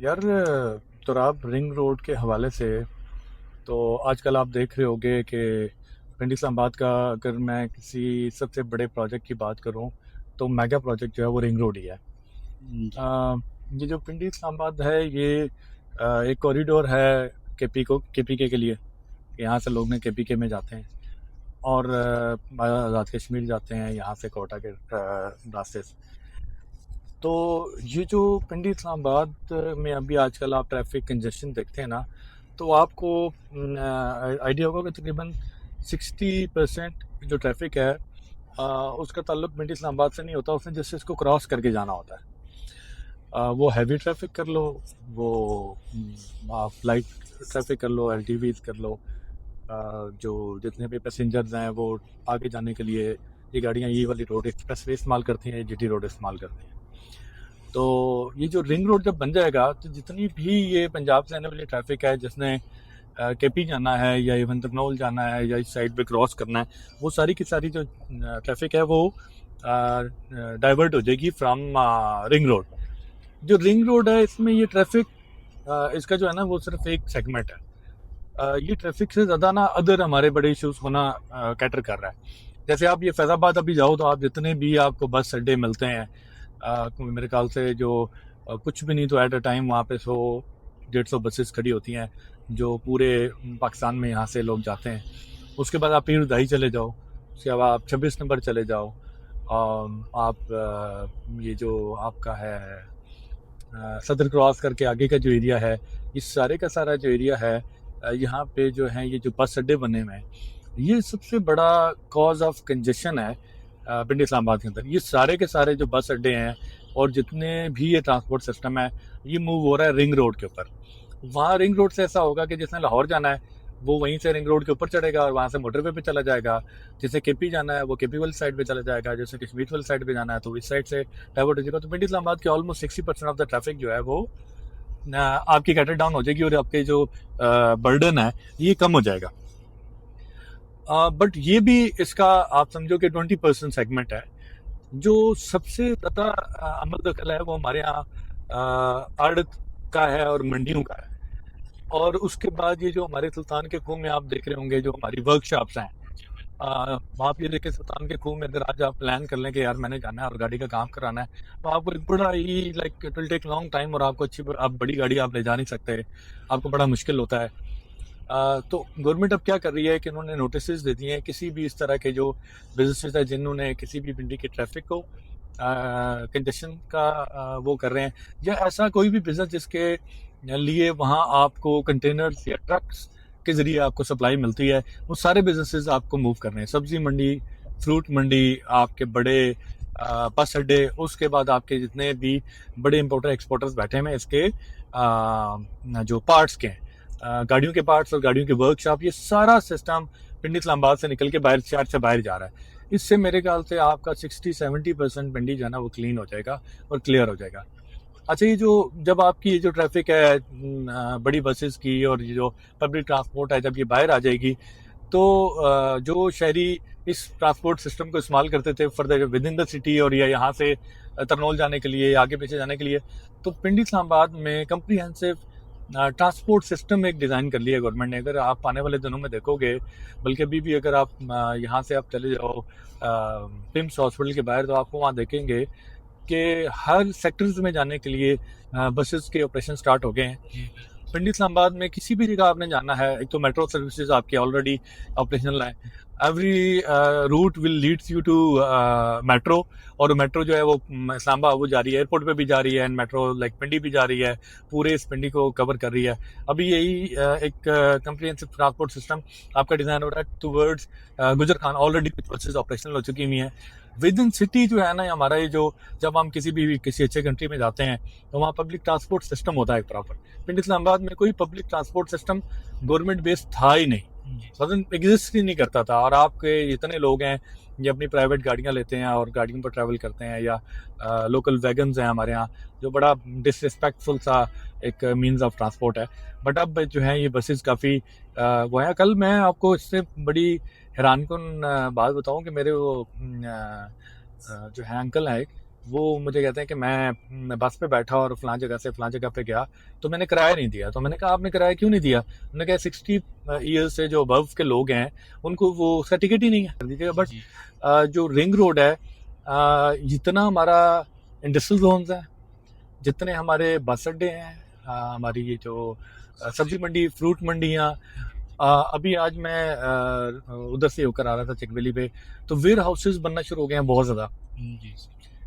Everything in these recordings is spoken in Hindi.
यार, तुराब रिंग रोड के हवाले से तो आजकल आप देख रहे होगे कि पिंडी इस्लामाबाद का अगर मैं किसी सबसे बड़े प्रोजेक्ट की बात करूं तो मेगा प्रोजेक्ट जो है वो रिंग रोड ही है। जी। ये जो पिंडी इस्लामाबाद है ये एक कॉरिडोर है केपीके के लिए। यहाँ से लोग ने केपीके में जाते हैं और आज़ाद कश्मीर जाते हैं यहाँ से कोटा के रास्ते से। तो ये जो पिंडी इस्लामाबाद में अभी आजकल आप ट्रैफिक कंजेशन देखते हैं ना, तो आपको आइडिया होगा कि तकरीबन 60% जो ट्रैफिक है उसका ताल्लुक पिंडी इस्लामाबाद से नहीं होता, उसने जैसे इसको क्रॉस करके जाना होता है। वो हैवी ट्रैफिक कर लो, वो आप लाइट ट्रैफिक कर लो, एलटीवीज कर लो, जो जितने भी पैसेंजर्स हैं वो आगे जाने के लिए ये गाड़ियाँ ये वाली रोड एक्सप्रेस वे इस्तेमाल करती हैं, जीटी रोड इस्तेमाल करती हैं। तो ये जो रिंग रोड जब बन जाएगा तो जितनी भी ये पंजाब से आने वाली ट्रैफिक है जिसने केपी जाना है या इवन तकनौल जाना है या इस साइड पे क्रॉस करना है, वो सारी की सारी जो ट्रैफिक है वो डाइवर्ट हो जाएगी फ्रॉम रिंग रोड। जो रिंग रोड है इसमें ये ट्रैफिक इसका जो है ना वो सिर्फ एक सेगमेंट है। ये ट्रैफिक से ज़्यादा ना अदर हमारे बड़े इश्यूज होना कैटर कर रहा है। जैसे आप ये फैज़ाबाद अभी जाओ तो आप जितने भी आपको बस अड्डे मिलते हैं, मेरे ख्याल से जो कुछ भी नहीं तो एट अ टाइम वहाँ पे 100-150 बसेस खड़ी होती हैं जो पूरे पाकिस्तान में यहाँ से लोग जाते हैं। उसके बाद आप पीर उदाही चले जाओ, उसके बाद आप 26 नंबर चले जाओ, आप ये जो आपका है सदर क्रॉस करके आगे का जो एरिया है, इस सारे का सारा जो एरिया है, यहाँ पे जो है ये जो बस अड्डे बने हुए हैं, ये सबसे बड़ा कॉज ऑफ कंजेशन है पिंडी इस्लामाबाद के अंदर। ये सारे के सारे जो बस अड्डे हैं और जितने भी ये ट्रांसपोर्ट सिस्टम है, ये मूव हो रहा है रिंग रोड के ऊपर। वहाँ रिंग रोड से ऐसा होगा कि जिसने लाहौर जाना है वो वहीं से रिंग रोड के ऊपर चढ़ेगा और वहाँ से मोटरवे पे चला जाएगा। जिसे केपी जाना है वो केपी वाली साइड पे चला जाएगा, जैसे कश्मीर वाली साइड पे जाना है तो इस साइड से डाइवर्ट हो जाएगा। तो पिंडी इस्लामाबाद के ऑलमोस्ट 60% ऑफ द ट्रैफिक जो है वो आपकी कैटर डाउन हो जाएगी और आपके जो बर्डन है ये कम हो जाएगा। बट ये भी इसका आप समझो कि 20% सेगमेंट है। जो सबसे ज़्यादा अमल दखल है वो हमारे यहाँ आड़त का है और मंडियों का है। और उसके बाद ये जो हमारे सुल्तान के खूह में आप देख रहे होंगे जो हमारी वर्कशॉप्स हैं, आप ये देखें सुल्तान के खूह में अगर आज आप प्लान कर लें कि यार मैंने जाना है और गाड़ी का काम कराना है, तो आपको एक बड़ा ही like it will take long time और आपको अच्छी आप बड़ी गाड़ी आप ले जा नहीं सकते, आपको बड़ा मुश्किल होता है। तो गवर्नमेंट अब क्या कर रही है कि उन्होंने नोटिस दे दिए हैं किसी भी इस तरह के जो बिजनेसेस है जिन्होंने किसी भी पिंडी के ट्रैफिक को कंजेशन का वो कर रहे हैं, या ऐसा कोई भी बिजनेस जिसके लिए वहाँ आपको कंटेनर्स या ट्रक्स के ज़रिए आपको सप्लाई मिलती है, वो सारे बिजनेसेस आपको मूव कर रहे हैं। सब्जी मंडी, फ्रूट मंडी, आपके बड़े बस अड्डे, उसके बाद आपके जितने भी बड़े इंपोर्टर एक्सपोर्टर्स बैठे हैं इसके जो पार्ट्स के हैं, गाड़ियों के पार्ट्स और गाड़ियों के वर्कशॉप, ये सारा सिस्टम पिंडी इस्लामाबाद से निकल के बाहर शहर से बाहर जा रहा है। इससे मेरे ख्याल से आपका 60-70% पिंडी जो है ना वो क्लीन हो जाएगा और क्लियर हो जाएगा। अच्छा, ये जो जब आपकी ये जो ट्रैफिक है बड़ी बसेस की और ये जो पब्लिक ट्रांसपोर्ट है, जब ये बाहर आ जाएगी तो जो शहरी इस ट्रांसपोर्ट सिस्टम को इस्तेमाल करते थे further with in the city और या यहाँ से तरनौल जाने के लिए, आगे पीछे जाने के लिए, तो पिंडी इस्लामाबाद में कम्प्रीहेंसिव ट्रांसपोर्ट सिस्टम एक डिज़ाइन कर लिया गवर्नमेंट ने। अगर आप आने वाले दिनों में देखोगे, बल्कि अभी भी अगर आप यहाँ से आप चले जाओ पिम्स हॉस्पिटल के बाहर, तो आपको वहाँ देखेंगे कि हर सेक्टर्स में जाने के लिए बसेस के ऑपरेशन स्टार्ट हो गए हैं। पिंडी इस्लामाबाद में किसी भी जगह आपने जाना है, एक तो मेट्रो सर्विसेज आपकी ऑलरेडी ऑपरेशनल है। Every route will leads you to metro, और मेट्रो जो है वो इस्लामाबाद वो जा रही है, एयरपोर्ट पे भी जा रही है, एंड मेट्रो लाइक पिंडी भी जा रही है, पूरे इस पिंडी को कवर कर रही है। अभी यही एक कम्प्रीहेंसिव ट्रांसपोर्ट सिस्टम आपका डिज़ाइन हो रहा है टूवर्ड्स गुजर खान। ऑलरेडी कुछ बसेज ऑपरेशनल हो चुकी हुई हैं विद इन सिटी। जो है ना हमारा ये जो जब हम किसी अच्छे कंट्री में जाते हैं तो वहाँ पब्लिक ट्रांसपोर्ट सिस्टम होता है प्रॉपर। पिंडी इस्लामाबाद में कोई public transport system government based था ही नहीं, मतलब एग्जिस्ट ही नहीं करता था। और आपके इतने लोग हैं ये अपनी प्राइवेट गाड़ियाँ लेते हैं और गाड़ियों पर ट्रैवल करते हैं, या लोकल वैगन्स हैं हमारे यहाँ, जो बड़ा डिसरिस्पेक्टफुल सा एक मीन्स ऑफ ट्रांसपोर्ट है। बट अब जो है ये बसेस काफ़ी वो है। कल मैं आपको इससे बड़ी हैरानकुन बात बताऊं कि मेरे वो जो है अंकल है, वो मुझे कहते हैं कि मैं बस पे बैठा और फलां जगह से फलां जगह पे गया, तो मैंने किराया नहीं दिया। तो मैंने कहा आपने किराया क्यों नहीं दिया? उन्होंने कहा 60 ईयर्स से जो अबव के लोग हैं उनको वो उसका टिकट ही नहीं है, कर दीजिएगा। बट जी जो रिंग रोड है, जितना हमारा इंडस्ट्रियल जोन्स हैं, जितने हमारे बस अड्डे हैं, हमारी ये जो सब्जी मंडी, फ्रूट मंडियाँ, अभी आज मैं उधर से होकर आ रहा था चकबेली पे, तो वेयर हाउसेज बनना शुरू हो गए हैं बहुत ज़्यादा। जी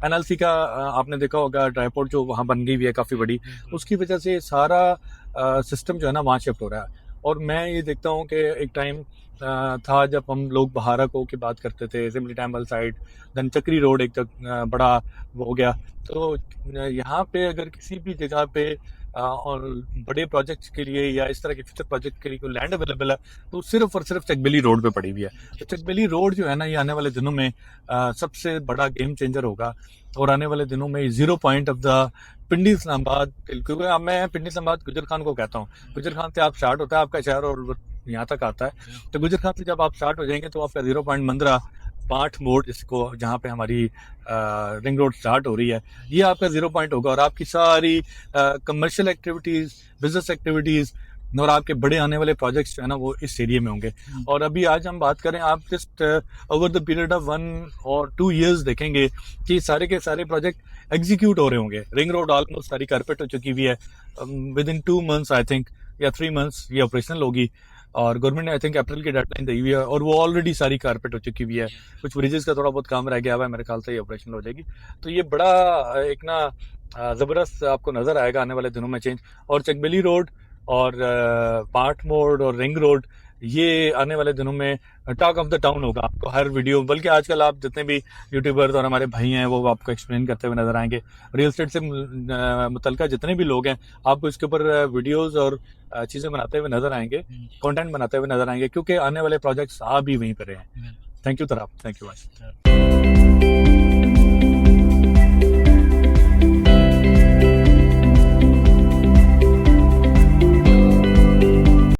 एनएलसी का आपने देखा होगा ड्राईपोर्ट जो वहाँ बन गई हुई है काफ़ी बड़ी, बिल्कुल उसकी वजह से सारा सिस्टम जो है ना वहाँ शिफ्ट हो रहा है। और मैं ये देखता हूँ कि एक टाइम था जब हम लोग बहारको की बात करते थे, सिमली टैम्बल साइड, देन चक्री रोड एक तक बड़ा वो हो गया। तो यहाँ पे अगर किसी भी जगह पे और बड़े प्रोजेक्ट्स के लिए या इस तरह के फ्यूचर प्रोजेक्ट के लिए कोई लैंड अवेलेबल है तो सिर्फ और सिर्फ चकबेली रोड पे पड़ी हुई है। तो चकबेली रोड जो है ना ये आने वाले दिनों में सबसे बड़ा गेम चेंजर होगा। और आने वाले दिनों में 0 पॉइंट ऑफ द पिंडी इस्लामाबाद, क्योंकि अब मैं पिंडी इस्लामाबाद गुजर खान को कहता हूँ। गुजर खान से आप स्टार्ट होता है आपका शहर और यहाँ तक आता है। तो गुजर खान से जब आप स्टार्ट हो जाएंगे तो आपका 0 पॉइंट मंदरा, पाठ मोड़, जिसको जहाँ पे हमारी रिंग रोड स्टार्ट हो रही है, ये आपका 0 पॉइंट होगा। और आपकी सारी कमर्शियल एक्टिविटीज, बिजनेस एक्टिविटीज और आपके बड़े आने वाले प्रोजेक्ट्स जो है ना वो इस एरिया में होंगे। और अभी आज हम बात करें, आप just over the period of 1 और 2 ईयर्स देखेंगे कि सारे के सारे प्रोजेक्ट एग्जीक्यूट हो रहे होंगे। रिंग रोड ऑलमोस्ट सारी कारपेट हो चुकी हुई है, with in 2 months I think या 3 मंथ्स ये ऑपरेशनल होगी। और गवर्नमेंट ने आई थिंक अप्रैल की डेडलाइन दी हुई है और वो ऑलरेडी सारी कारपेट हो चुकी हुई है। कुछ ब्रिजेस का थोड़ा बहुत काम रह गया हुआ है, मेरे ख्याल से ये ऑपरेशनल हो जाएगी। तो ये बड़ा एक ना ज़बरदस्त आपको नज़र आएगा आने वाले दिनों में चेंज। और चकबेली रोड और पार्ट मोड़ और रिंग रोड ये आने वाले दिनों में टॉक ऑफ द टाउन होगा। आपको हर वीडियो, बल्कि आजकल आप जितने भी यूट्यूबर्स और हमारे भाई हैं वो आपको एक्सप्लेन करते हुए नजर आएंगे। रियल एस्टेट से मुतल्लिका जितने भी लोग हैं आपको इसके ऊपर वीडियोस और चीज़ें बनाते हुए नजर आएंगे, कंटेंट बनाते हुए नजर आएंगे, क्योंकि आने वाले प्रोजेक्ट्स आ भी वहीं पर हैं। थैंक यू तराब, थैंक यू भाई।